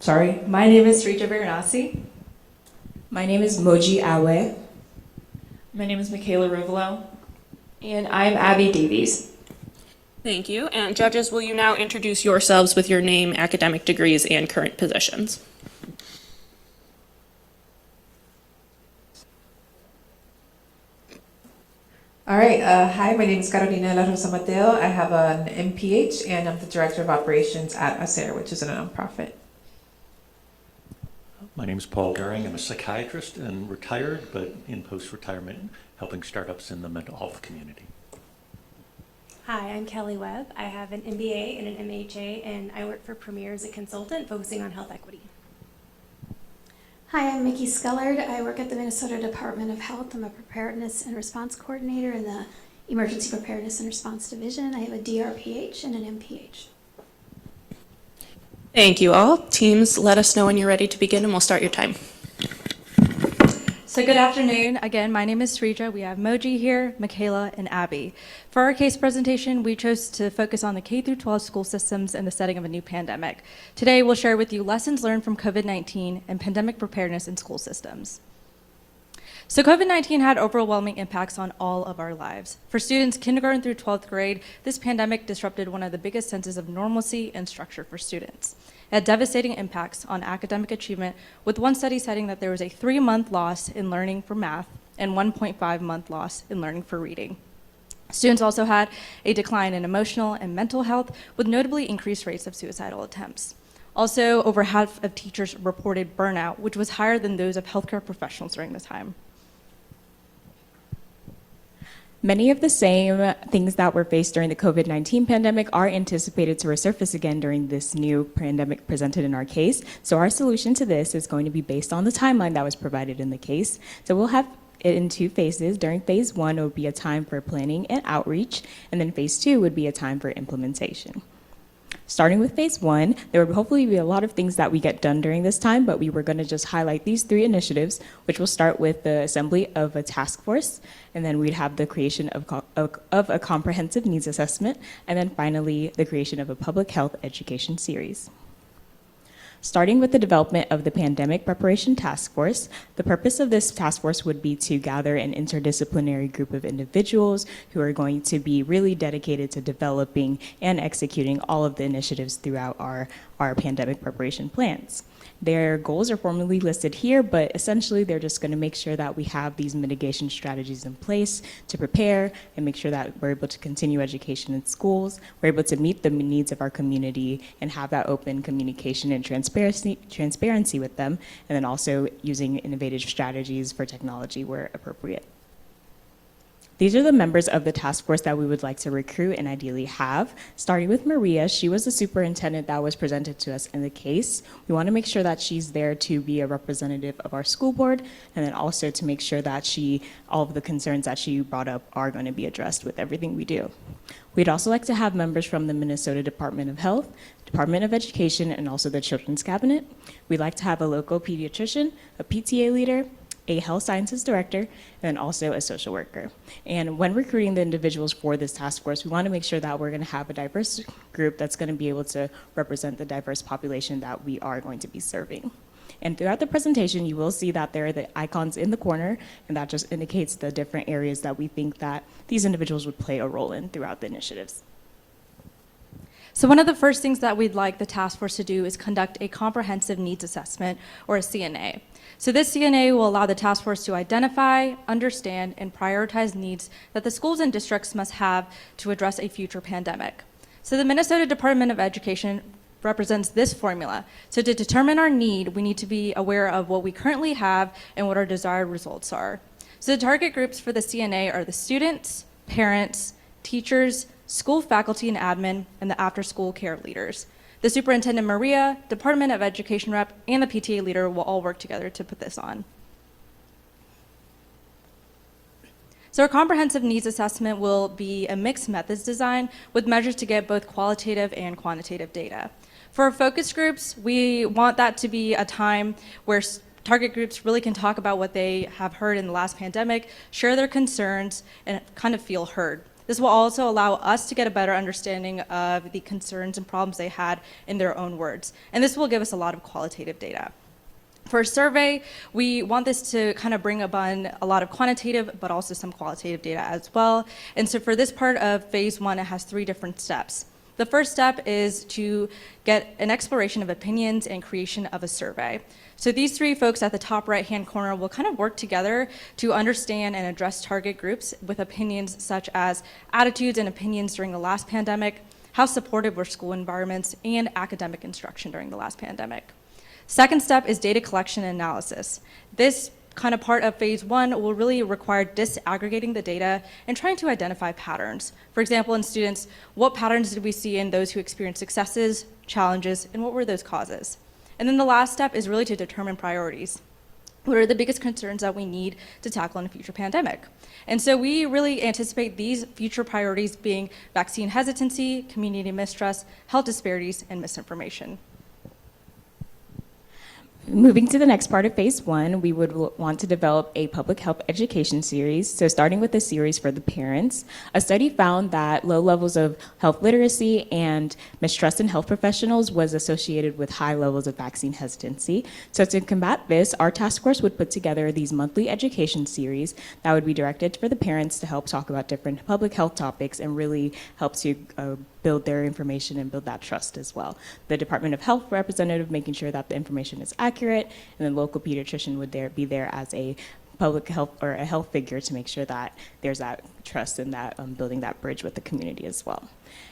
My name is Rita Baranasi. My name is Moji Awe. My name is Michaela Ruvalo. And I'm Abby Davies. Thank you. And judges, will you now introduce yourselves with your name, academic degrees, and current positions? All right, hi, my name is Carolina La Rosa Mateo. I have an MPH and I'm the Director of Operations at ACER, which is a nonprofit. My name is Paul Goering. I'm a psychiatrist and retired, but in post-retirement, helping startups in the mental health community. Hi, I'm Kelly Webb. I have an MBA and an MHA, and I work for Premier as a consultant focusing on health equity. Hi, I'm Mickey Scullard. I work at the Minnesota Department of Health. I'm a Preparedness and Response Coordinator in the Emergency Preparedness and Response Division. I have a DRPH and an MPH. Thank you all. Teams, let us know when you're ready to begin and we'll start your time. So good afternoon. Again, my name is Srija. We have Moji here, Michaela, and Abby. For our case presentation, we chose to focus on the K-12 school systems in the setting of a new pandemic. Today, we'll share with you lessons learned from COVID-19 and pandemic preparedness in school systems. So COVID-19 had overwhelming impacts on all of our lives. For students kindergarten through 12th grade, this pandemic disrupted one of the biggest senses of normalcy and structure for students. It had devastating impacts on academic achievement, with one study citing that there was a 3-month loss in learning for math and 1.5-month loss in learning for reading. Students also had a decline in emotional and mental health, with notably increased rates of suicidal attempts. Also, over half of teachers reported burnout, which was higher than those of healthcare professionals during this time. Many of the same things that were faced during the COVID-19 pandemic are anticipated to resurface again during this new pandemic presented in our case. So our solution to this is going to be based on the timeline that was provided in the case. So we'll have it in 2 phases. During phase 1, it would be a time for planning and outreach, and then phase 2 would be a time for implementation. Starting with phase 1, there would hopefully be a lot of things that we get done during this time, but we were going to just highlight these 3 initiatives, which will start with the assembly of a task force, and then we'd have the creation of a comprehensive needs assessment, and then finally the creation of a public health education series. Starting with the development of the Pandemic Preparation Task Force, the purpose of this task force would be to gather an interdisciplinary group of individuals who are going to be really dedicated to developing and executing all of the initiatives throughout our pandemic preparation plans. Their goals are formally listed here, but essentially they're just going to make sure that we have these mitigation strategies in place to prepare and make sure that we're able to continue education in schools, we're able to meet the needs of our community and have that open communication and transparency with them, and then also using innovative strategies for technology where appropriate. These are the members of the task force that we would like to recruit and ideally have. Starting with Maria, she was the superintendent that was presented to us in the case. We want to make sure that she's there to be a representative of our school board, and then also to make sure that all of the concerns that she brought up are going to be addressed with everything we do. We'd also like to have members from the Minnesota Department of Health, Department of Education, and also the Children's Cabinet. We'd like to have a local pediatrician, a PTA leader, a health sciences director, and then also a social worker. And when recruiting the individuals for this task force, we want to make sure that we're going to have a diverse group that's going to be able to represent the diverse population that we are going to be serving. And throughout the presentation, you will see that there are the icons in the corner, and that just indicates the different areas that we think that these individuals would play a role in throughout the initiatives. So one of the first things that we'd like the task force to do is conduct a comprehensive needs assessment, or a CNA. So this CNA will allow the task force to identify, understand, and prioritize needs that the schools and districts must have to address a future pandemic. So the Minnesota Department of Education represents this formula. So to determine our need, we need to be aware of what we currently have and what our desired results are. So the target groups for the CNA are the students, parents, teachers, school faculty and admin, and the after-school care leaders. The superintendent, Maria, Department of Education rep, and the PTA leader will all work together to put this on. So our comprehensive needs assessment will be a mixed methods design with measures to get both qualitative and quantitative data. For our focus groups, we want that to be a time where target groups really can talk about what they have heard in the last pandemic, share their concerns, and kind of feel heard. This will also allow us to get a better understanding of the concerns and problems they had in their own words. And this will give us a lot of qualitative data. For a survey, we want this to kind of bring upon a lot of quantitative, but also some qualitative data as well. And so for this part of phase 1, it has 3 different steps. The first step is to get an exploration of opinions and creation of a survey. So these 3 folks at the top right-hand corner will kind of work together to understand and address target groups with opinions such as attitudes and opinions during the last pandemic, how supportive were school environments, and academic instruction during the last pandemic. Second step is data collection and analysis. This kind of part of phase 1 will really require disaggregating the data and trying to identify patterns. For example, in students, what patterns did we see in those who experienced successes, challenges, and what were those causes? And then the last step is really to determine priorities. What are the biggest concerns that we need to tackle in a future pandemic? And so we really anticipate these future priorities being vaccine hesitancy, community mistrust, health disparities, and misinformation. Moving to the next part of phase 1, we would want to develop a public health education series. So starting with a series for the parents, a study found that low levels of health literacy and mistrust in health professionals was associated with high levels of vaccine hesitancy. So to combat this, our task force would put together these monthly education series that would be directed for the parents to help talk about different public health topics and really help to build their information and build that trust as well. The Department of Health representative making sure that the information is accurate, and the local pediatrician would be there as a public health or a health figure to make sure that there's that trust and that building that bridge with the community as well.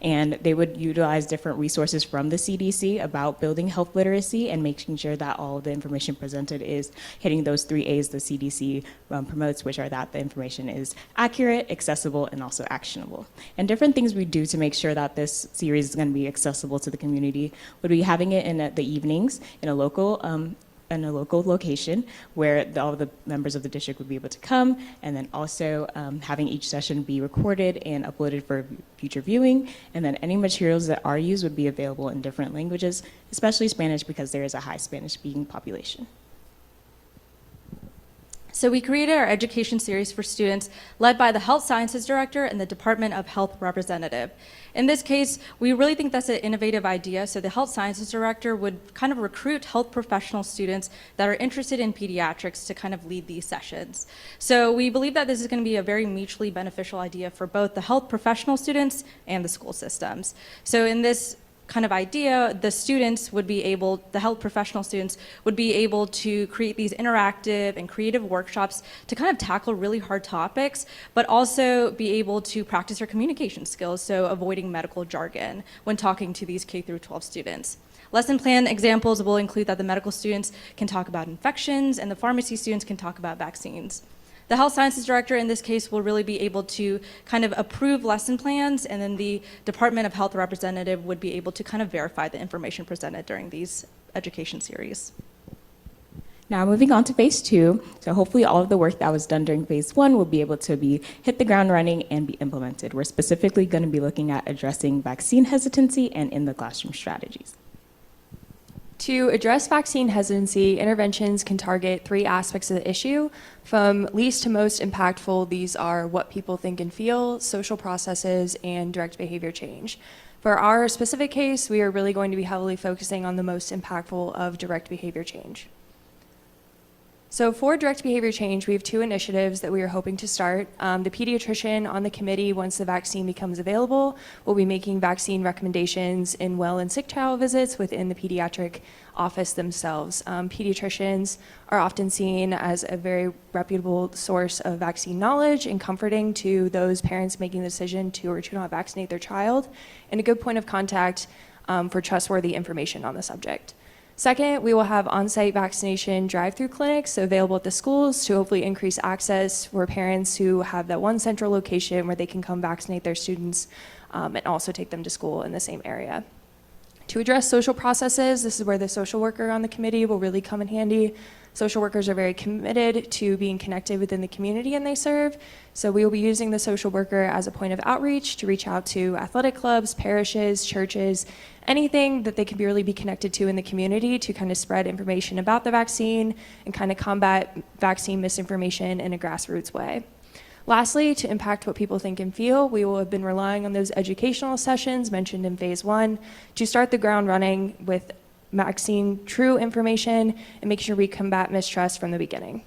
And they would utilize different resources from the CDC about building health literacy and making sure that all of the information presented is hitting those 3 A's the CDC promotes, which are that the information is accurate, accessible, and also actionable. And different things we do to make sure that this series is going to be accessible to the community would be having it in the evenings in a local location where all the members of the district would be able to come, and then also having each session be recorded and uploaded for future viewing, and then any materials that are used would be available in different languages, especially Spanish because there is a high Spanish-speaking population. So we created our education series for students led by the Health Sciences Director and the Department of Health representative. In this case, we really think that's an innovative idea. So the Health Sciences Director would kind of recruit health professional students that are interested in pediatrics to kind of lead these sessions. So we believe that this is going to be a very mutually beneficial idea for both the health professional students and the school systems. So in this kind of idea, the health professional students would be able to create these interactive and creative workshops to kind of tackle really hard topics, but also be able to practice their communication skills, so avoiding medical jargon when talking to these K through 12 students. Lesson plan examples will include that the medical students can talk about infections and the pharmacy students can talk about vaccines. The Health Sciences Director in this case will really be able to kind of approve lesson plans, and then the Department of Health representative would be able to kind of verify the information presented during these education series. Now moving on to phase 2, so hopefully all of the work that was done during phase 1 will be able to hit the ground running and be implemented. We're specifically going to be looking at addressing vaccine hesitancy and in the classroom strategies. To address vaccine hesitancy, interventions can target 3 aspects of the issue. From least to most impactful, these are what people think and feel, social processes, and direct behavior change. For our specific case, we are really going to be heavily focusing on the most impactful of direct behavior change. So for direct behavior change, we have 2 initiatives that we are hoping to start. The pediatrician on the committee, once the vaccine becomes available, will be making vaccine recommendations in well and sick child visits within the pediatric office themselves. Pediatricians are often seen as a very reputable source of vaccine knowledge and comforting to those parents making the decision to or to not vaccinate their child, and a good point of contact for trustworthy information on the subject. Second, we will have on-site vaccination drive-through clinics available at the schools to hopefully increase access for parents who have that one central location where they can come vaccinate their students and also take them to school in the same area. To address social processes, this is where the social worker on the committee will really come in handy. Social workers are very committed to being connected within the community and they serve. So we will be using the social worker as a point of outreach to reach out to athletic clubs, parishes, churches, anything that they can really be connected to in the community to kind of spread information about the vaccine and kind of combat vaccine misinformation in a grassroots way. Lastly, to impact what people think and feel, we will have been relying on those educational sessions mentioned in phase 1 to start the ground running with vaccine true information and make sure we combat mistrust from the beginning.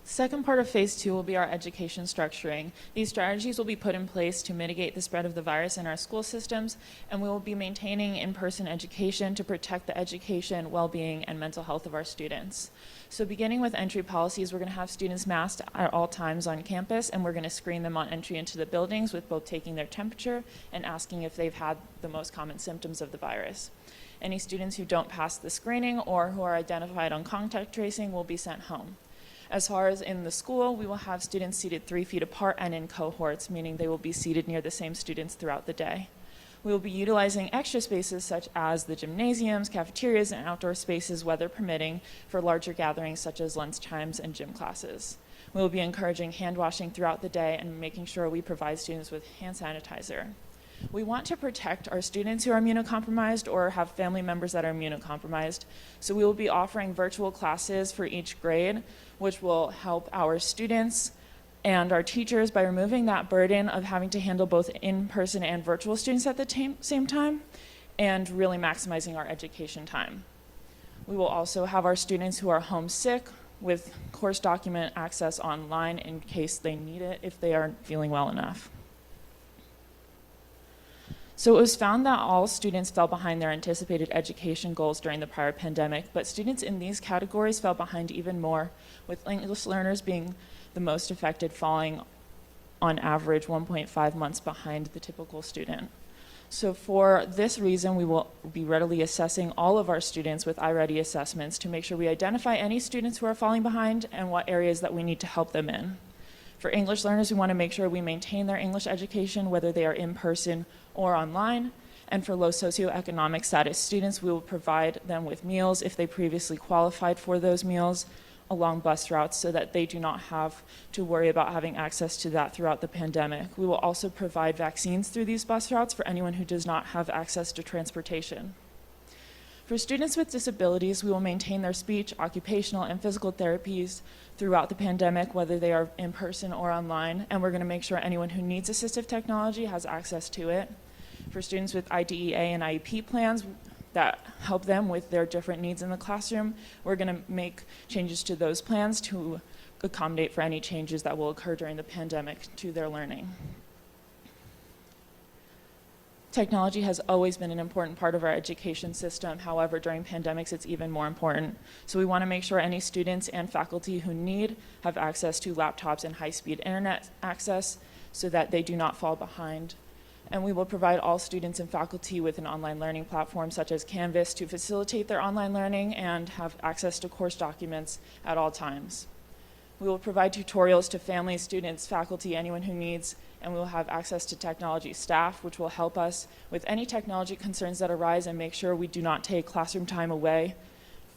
Second part of phase 2 will be our education structuring. These strategies will be put in place to mitigate the spread of the virus in our school systems, and we will be maintaining in-person education to protect the education, well-being, and mental health of our students. So beginning with entry policies, we're going to have students masked at all times on campus, and we're going to screen them on entry into the buildings with both taking their temperature and asking if they've had the most common symptoms of the virus. Any students who don't pass the screening or who are identified on contact tracing will be sent home. As far as in the school, we will have students seated 3 feet apart and in cohorts, meaning they will be seated near the same students throughout the day. We will be utilizing extra spaces such as the gymnasiums, cafeterias, and outdoor spaces, weather permitting, for larger gatherings such as lunch times and gym classes. We will be encouraging hand washing throughout the day and making sure we provide students with hand sanitizer. We want to protect our students who are immunocompromised or have family members that are immunocompromised. So we will be offering virtual classes for each grade, which will help our students and our teachers by removing that burden of having to handle both in-person and virtual students at the same time, and really maximizing our education time. We will also have our students who are homesick with course document access online in case they need it if they aren't feeling well enough. So it was found that all students fell behind their anticipated education goals during the prior pandemic, but students in these categories fell behind even more, with English learners being the most affected, falling on average 1.5 months behind the typical student. So for this reason, we will be readily assessing all of our students with iReady assessments to make sure we identify any students who are falling behind and what areas that we need to help them in. For English learners, we want to make sure we maintain their English education, whether they are in person or online. And for low socioeconomic status students, we will provide them with meals if they previously qualified for those meals along bus routes so that they do not have to worry about having access to that throughout the pandemic. We will also provide vaccines through these bus routes for anyone who does not have access to transportation. For students with disabilities, we will maintain their speech, occupational, and physical therapies throughout the pandemic, whether they are in person or online, and we're going to make sure anyone who needs assistive technology has access to it. For students with IDEA and IEP plans that help them with their different needs in the classroom, we're going to make changes to those plans to accommodate for any changes that will occur during the pandemic to their learning. Technology has always been an important part of our education system. However, during pandemics, it's even more important. So we want to make sure any students and faculty who need have access to laptops and high-speed internet access so that they do not fall behind. And we will provide all students and faculty with an online learning platform such as Canvas to facilitate their online learning and have access to course documents at all times. We will provide tutorials to families, students, faculty, anyone who needs, and we will have access to technology staff, which will help us with any technology concerns that arise and make sure we do not take classroom time away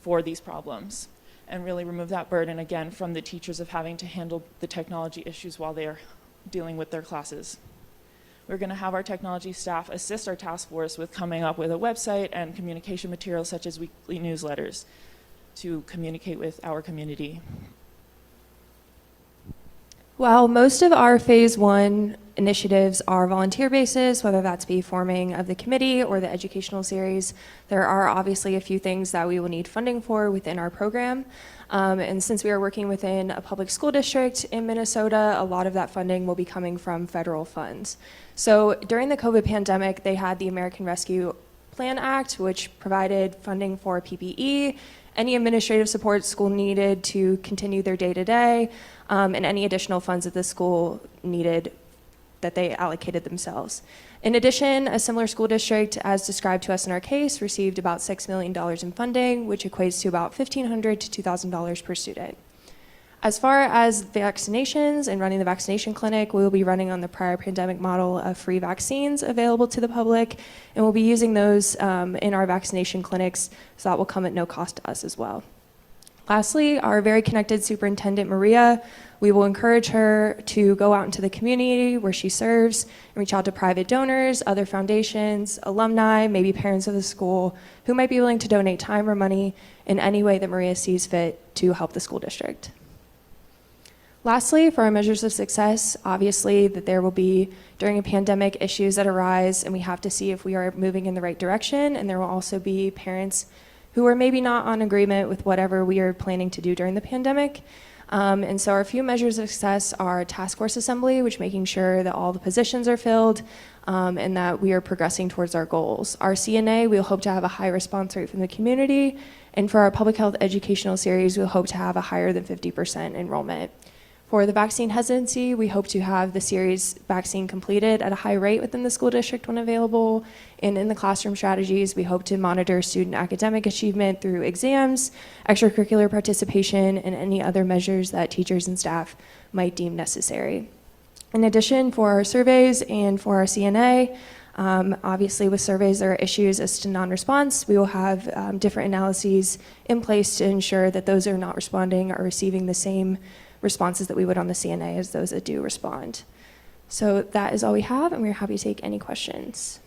for these problems, and really remove that burden again from the teachers of having to handle the technology issues while they are dealing with their classes. We're going to have our technology staff assist our task force with coming up with a website and communication materials such as weekly newsletters to communicate with our community. While most of our phase 1 initiatives are volunteer basis, whether that's be forming of the committee or the educational series, there are obviously a few things that we will need funding for within our program. And since we are working within a public school district in Minnesota, a lot of that funding will be coming from federal funds. So during the COVID pandemic, they had the American Rescue Plan Act, which provided funding for PPE, any administrative support school needed to continue their day-to-day, and any additional funds that the school needed that they allocated themselves. In addition, a similar school district, as described to us in our case, received about $6 million in funding, which equates to about $1,500 to $2,000 per student. As far as vaccinations and running the vaccination clinic, we will be running on the prior pandemic model of free vaccines available to the public, and we'll be using those in our vaccination clinics, so that will come at no cost to us as well. Lastly, our very connected superintendent, Maria, we will encourage her to go out into the community where she serves and reach out to private donors, other foundations, alumni, maybe parents of the school, who might be willing to donate time or money in any way that Maria sees fit to help the school district. Lastly, for our measures of success, obviously that there will be, during a pandemic, issues that arise, and we have to see if we are moving in the right direction, and there will also be parents who are maybe not on agreement with whatever we are planning to do during the pandemic. And so our few measures of success are task force assembly, which making sure that all the positions are filled, and that we are progressing towards our goals. Our CNA, we'll hope to have a high response rate from the community, and for our public health educational series, we'll hope to have a higher than 50% enrollment. For the vaccine hesitancy, we hope to have the series vaccine completed at a high rate within the school district when available. And in the classroom strategies, we hope to monitor student academic achievement through exams, extracurricular participation, and any other measures that teachers and staff might deem necessary. In addition, for our surveys and for our CNA, obviously with surveys there are issues as to non-response. We will have different analyses in place to ensure that those who are not responding are receiving the same responses that we would on the CNA as those that do respond. So that is all we have, and we're happy to take any questions.